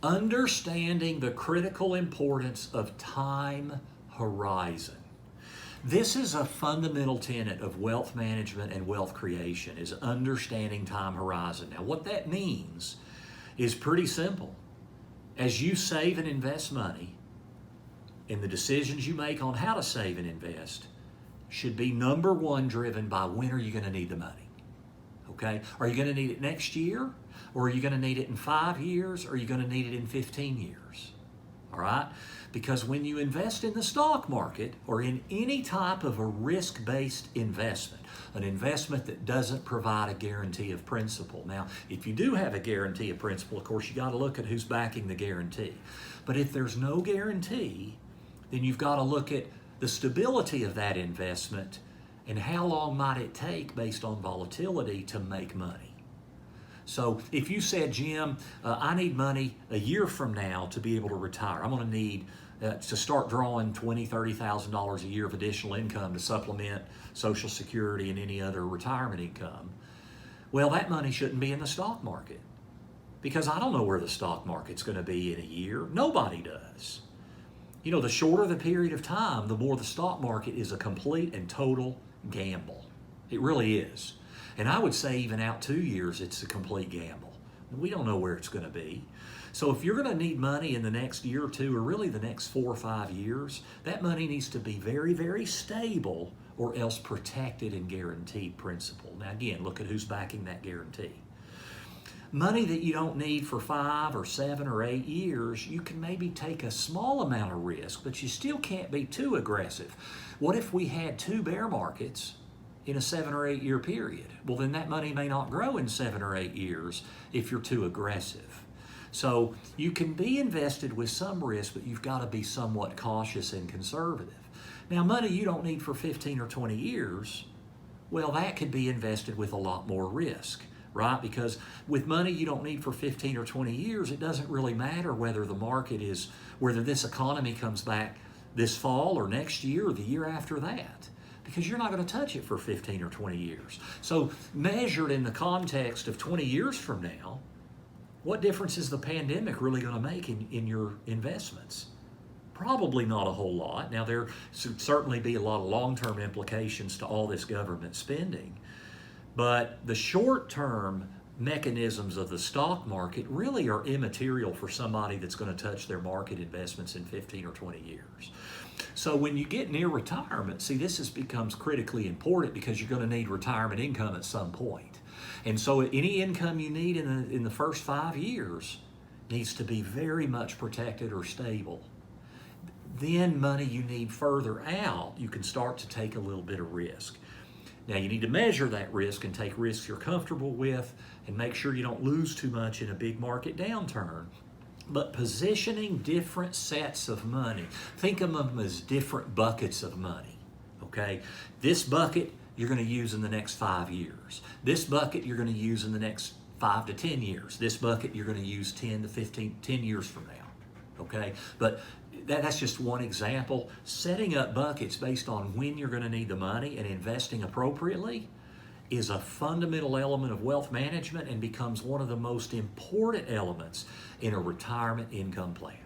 Understanding the critical importance of time horizon. This is a fundamental tenet of wealth management and wealth creation, is understanding time horizon. Now, what that means is pretty simple. As you save and invest money, and the decisions you make on how to save and invest should be number one driven by when are you going to need the money. Okay? Are you going to need it next year? Or are you going to need it in 5 years? Or are you going to need it in 15 years? All right? Because when you invest in the stock market or in any type of a risk-based investment, an investment that doesn't provide a guarantee of principal. Now, if you do have a guarantee of principal, of course, you got to look at who's backing the guarantee. But if there's no guarantee, then you've got to look at the stability of that investment and how long might it take based on volatility to make money. So if you said, Jim, I need money a year from now to be able to retire. I'm going to need to start drawing $20,000, $30,000 a year of additional income to supplement Social Security and any other retirement income. Well, that money shouldn't be in the stock market because I don't know where the stock market's going to be in a year. Nobody does. You know, the shorter the period of time, the more the stock market is a complete and total gamble. It really is. And I would say even out 2 years, it's a complete gamble. We don't know where it's going to be. So if you're going to need money in the next year or two, or really the next 4 or 5 years, that money needs to be very, very stable or else protected and guaranteed principal. Now again, look at who's backing that guarantee. Money that you don't need for 5 or 7 or 8 years, you can maybe take a small amount of risk, but you still can't be too aggressive. What if we had 2 bear markets in a 7 or 8 year period? Well, then that money may not grow in 7 or 8 years if you're too aggressive. So you can be invested with some risk, but you've got to be somewhat cautious and conservative. Now, money you don't need for 15 or 20 years, well, that could be invested with a lot more risk, right? Because with money you don't need for 15 or 20 years, it doesn't really matter whether the market is, whether this economy comes back this fall or next year or the year after that, because you're not going to touch it for 15 or 20 years. So measured in the context of 20 years from now, what difference is the pandemic really going to make in your investments? Probably not a whole lot. Now, there should certainly be a lot of long-term implications to all this government spending, but the short-term mechanisms of the stock market really are immaterial for somebody that's going to touch their market investments in 15 or 20 years. So when you get near retirement, see, this becomes critically important because you're going to need retirement income at some point. And so any income you need in the first 5 years needs to be very much protected or stable. Then money you need further out, you can start to take a little bit of risk. Now you need to measure that risk and take risks you're comfortable with and make sure you don't lose too much in a big market downturn. But positioning different sets of money, think of them as different buckets of money, okay? This bucket you're going to use in the next 5 years. This bucket you're going to use in the next 5 to 10 years. This bucket you're going to use 10 years from now, okay? But that's just one example. Setting up buckets based on when you're going to need the money and investing appropriately is a fundamental element of wealth management and becomes one of the most important elements in a retirement income plan.